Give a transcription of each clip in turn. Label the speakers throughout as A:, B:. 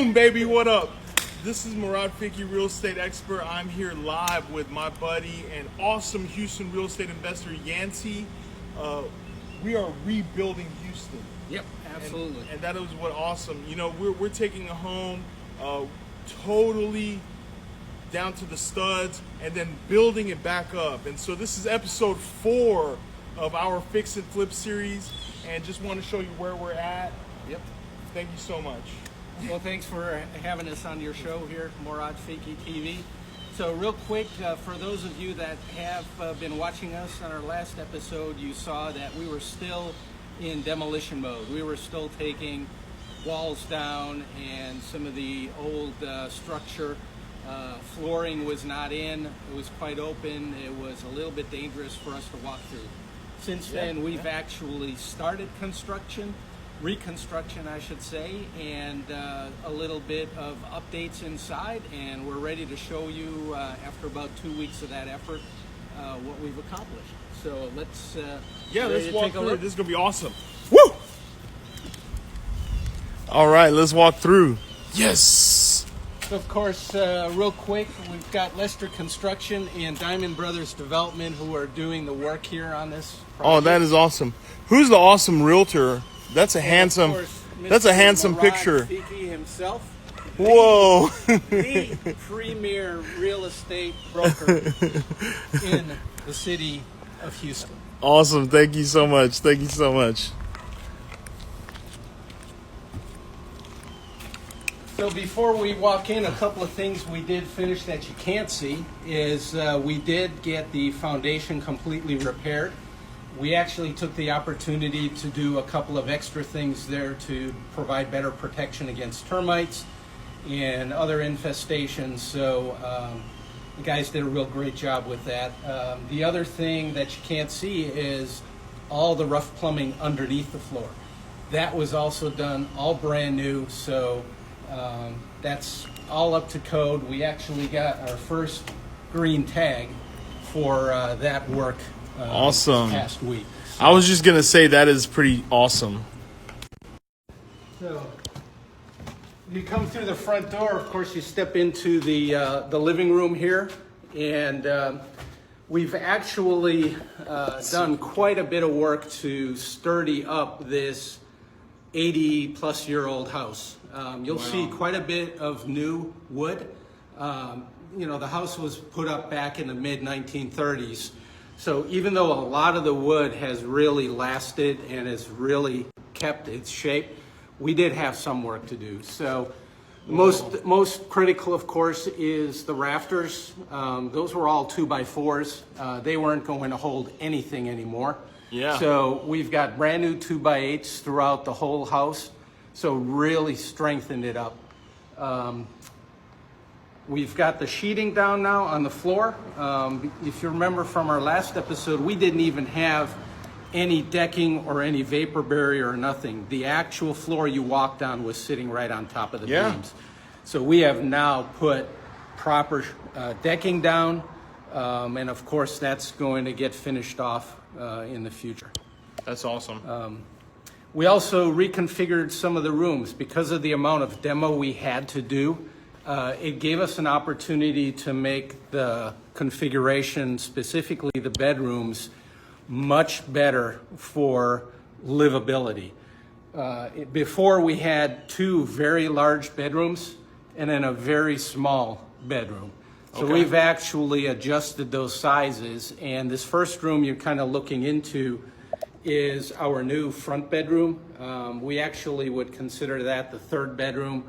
A: Boom, baby, what up? This is Morad Fiki, real estate expert. I'm here live with my buddy and awesome Houston real estate investor, Yancey. We are rebuilding Houston.
B: Yep, absolutely.
A: And that is what awesome. You know, we're taking a home totally down to the studs and then building it back up. And so this is episode 4 of our Fix and Flip series, and just want to show you where we're at.
B: Yep.
A: Thank you so much.
B: Well, thanks for having us on your show here, Morad Fiki TV. So real quick, for those of you that have been watching us on our last episode, you saw that we were still in demolition mode. We were still taking walls down and some of the old structure. Flooring was not in. It was quite open. It was a little bit dangerous for us to walk through. Since then, we've actually started reconstruction, I should say, and a little bit of updates inside, and we're ready to show you after about 2 weeks of that effort what we've accomplished. So let's
A: walk through. This is gonna be awesome. Woo! All right, let's walk through. Yes.
B: So of course, real quick, we've got Lester Construction and Diamond Brothers Development who are doing the work here on this project.
A: Oh, that is awesome. Who's the awesome realtor? That's a handsome. That's a handsome
B: Morad
A: picture.
B: Fiki himself.
A: Whoa!
B: The premier real estate broker in the city of Houston.
A: Awesome. Thank you so much. Thank you so much.
B: So before we walk in, a couple of things we did finish that you can't see is we did get the foundation completely repaired. We actually took the opportunity to do a couple of extra things there to provide better protection against termites and other infestations. So the guys did a real great job with that. The other thing that you can't see is all the rough plumbing underneath the floor. That was also done all brand new. So that's all up to code. We actually got our first green tag for that work
A: awesome.
B: This past week. So,
A: I was just gonna say that is pretty awesome.
B: So you come through the front door. Of course, you step into the living room here, and we've actually done quite a bit of work to sturdy up this 80-plus-year-old house. You'll see quite a bit of new wood. You know, the house was put up back in the mid-1930s. So even though a lot of the wood has really lasted and has really kept its shape, we did have some work to do. So most critical, of course, is the rafters. Those were all 2x4s. They weren't going to hold anything anymore.
A: Yeah.
B: So we've got brand new 2x8s throughout the whole house. So really strengthened it up. We've got the sheeting down now on the floor. If you remember from our last episode, we didn't even have any decking or any vapor barrier or nothing. The actual floor you walked on was sitting right on top of the beams. So we have now put proper decking down, and of course that's going to get finished off in the future.
A: That's awesome.
B: We also reconfigured some of the rooms because of the amount of demo we had to do. It gave us an opportunity to make the configuration, specifically the bedrooms, much better for livability. Before we had 2 very large bedrooms and then a very small bedroom. So we've actually adjusted those sizes, and this first room you're kind of looking into is our new front bedroom. We actually would consider that the 3rd bedroom,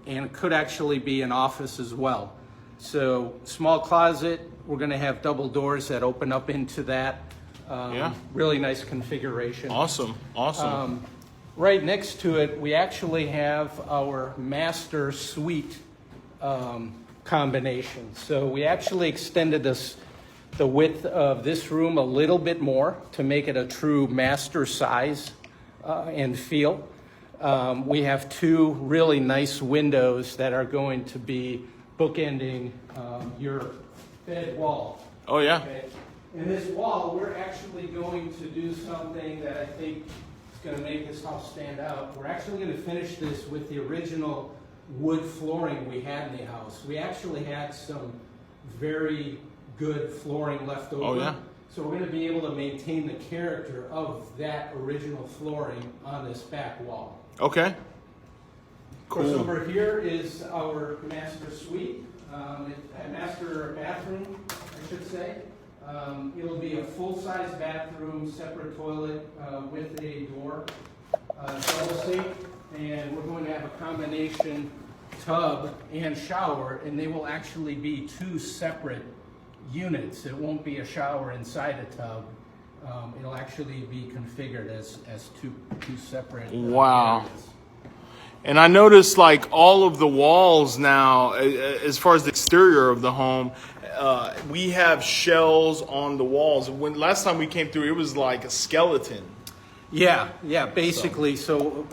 B: and it could actually be an office as well. So small closet, we're gonna have double doors that open up into that. Really nice configuration.
A: Awesome.
B: Right next to it, we actually have our master suite combination. So we actually extended the width of this room a little bit more to make it a true master size and feel. We have 2 really nice windows that are going to be bookending your bed wall.
A: Oh yeah.
B: Okay. In this wall, we're actually going to do something that I think is going to make this house stand out. We're actually going to finish this with the original wood flooring we had in the house. We actually had some very good flooring left over.
A: Oh, yeah?
B: So we're going to be able to maintain the character of that original flooring on this back wall.
A: Okay.
B: Of course, over here is our master suite, master bathroom, I should say. It'll be a full-size bathroom, separate toilet with a door, double sink, and we're going to have a combination tub and shower, and they will actually be two separate units. It won't be a shower inside a tub. It'll actually be configured as two separate
A: wow.
B: areas.
A: And I noticed like all of the walls now, as far as the exterior of the home, we have shells on the walls. When last time we came through, it was like a skeleton.
B: Yeah, basically. So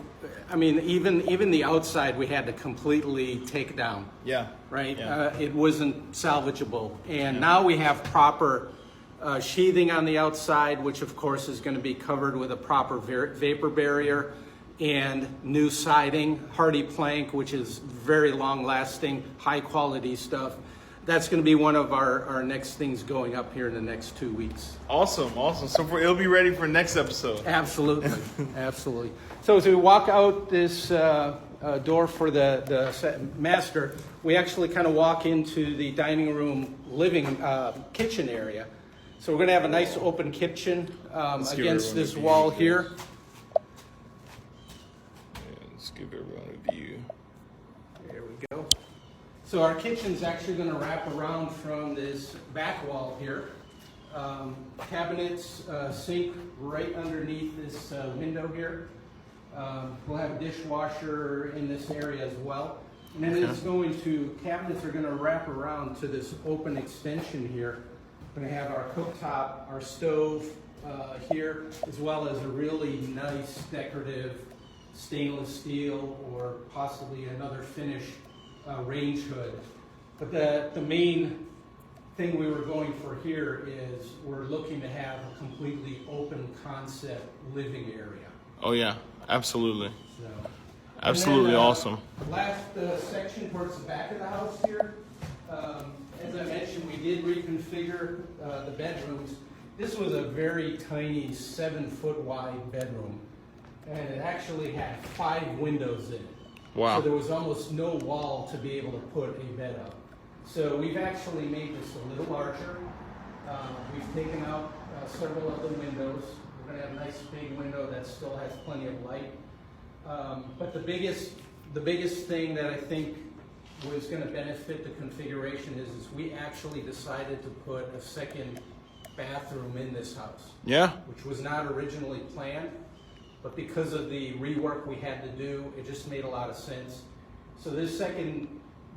B: I mean, even the outside we had to completely take down.
A: Yeah.
B: Right?
A: Yeah.
B: It wasn't salvageable. And now we have proper sheathing on the outside, which of course is going to be covered with a proper vapor barrier, and new siding, hardy plank, which is very long lasting, high quality stuff. That's going to be one of our next things going up here in the next 2 weeks.
A: Awesome. So it'll be ready for next episode.
B: Absolutely, absolutely. So as we walk out this door for the master, we actually kind of walk into the dining room, living kitchen area. So we're going to have a nice open kitchen against this wall here.
A: Let's give everyone a view.
B: There we go. So our kitchen's actually going to wrap around from this back wall here. Cabinets, sink right underneath this window here. We'll have a dishwasher in this area as well. And then cabinets are going to wrap around to this open extension here. We're going to have our cooktop, our stove here, as well as a really nice decorative stainless steel or possibly another finish range hood. But the main thing we were going for here is we're looking to have a completely open concept living area.
A: Oh yeah, absolutely.
B: So,
A: absolutely
B: then,
A: awesome.
B: Last section towards the back of the house here. As I mentioned, we did reconfigure the bedrooms. This was a very tiny 7-foot wide bedroom, and it actually had 5 windows in it.
A: Wow.
B: So there was almost no wall to be able to put a bed up. So we've actually made this a little larger. We've taken out several of the windows. We're going to have a nice big window that still has plenty of light. But the biggest thing that I think was going to benefit the configuration is we actually decided to put a second bathroom in this house.
A: Yeah.
B: Which was not originally planned. But because of the rework we had to do, it just made a lot of sense. So this second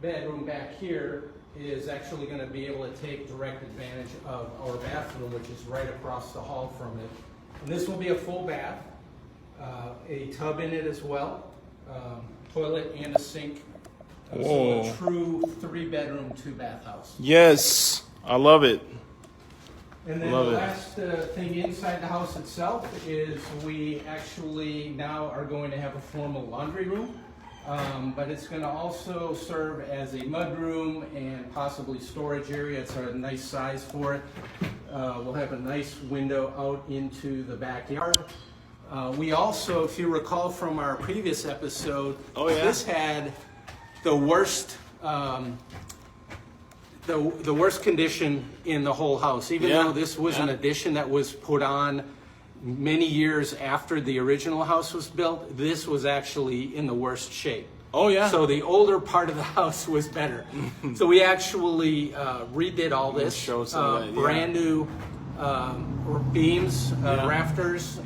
B: bedroom back here is actually going to be able to take direct advantage of our bathroom, which is right across the hall from it. And this will be a full bath, a tub in it as well, toilet and a sink. So a true 3-bedroom, 2-bath house.
A: Yes, I love it.
B: And then the last thing inside the house itself is we actually now are going to have a formal laundry room, but it's going to also serve as a mudroom and possibly storage area. It's a nice size for it. We'll have a nice window out into the backyard. We also, if you recall from our previous episode, this had the worst the worst condition in the whole house. Even though this was an addition that was put on many years after the original house was built, this was actually in the worst shape.
A: Oh yeah.
B: So the older part of the house was better. So we actually redid all this. Brand new beams, rafters,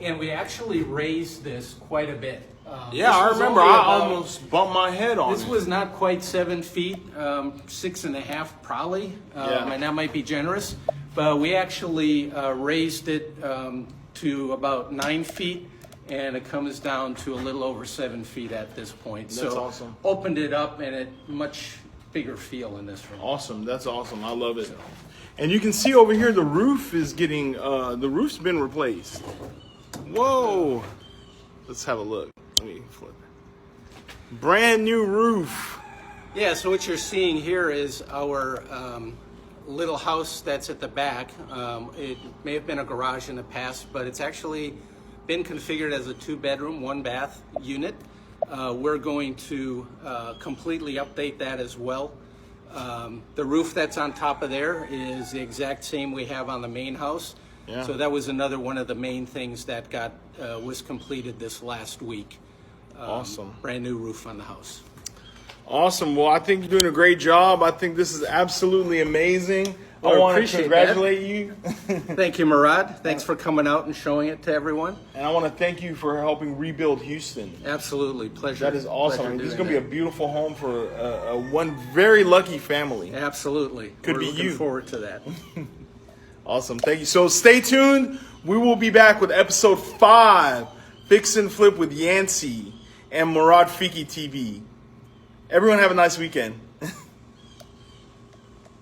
B: and we actually raised this quite a bit.
A: I remember I almost bumped my head on it.
B: This was not quite 7 feet, 6.5 probably, and that might be generous. But we actually raised it to about 9 feet, and it comes down to a little over 7 feet at this point.
A: That's awesome.
B: Opened it up, and it much bigger feel in this room.
A: Awesome, that's awesome. I love it. And you can see over here the roof is getting the roof's been replaced. Whoa! Let's have a look. Let me flip. Brand new roof.
B: Yeah, so what you're seeing here is our little house that's at the back. It may have been a garage in the past, but it's actually been configured as a 2-bedroom, 1-bath unit. We're going to completely update that as well. The roof that's on top of there is the exact same we have on the main house.
A: Yeah.
B: So that was another one of the main things that was completed this last week.
A: Awesome.
B: Brand new roof on the house.
A: Awesome. Well, I think you're doing a great job. I think this is absolutely amazing. I want to
B: appreciate
A: congratulate you.
B: Thank you, Morad. Thanks for coming out and showing it to everyone.
A: And I want to thank you for helping rebuild Houston.
B: Absolutely. Pleasure.
A: That is awesome.
B: Pleasure
A: This is
B: doing
A: going to be a beautiful home for one very lucky family.
B: Absolutely.
A: Could
B: We're
A: be
B: looking
A: you.
B: forward to that.
A: Awesome. Thank you. So stay tuned. We will be back with episode 5, Fix and Flip with Yancey and Morad Fiki TV. Everyone have a nice weekend.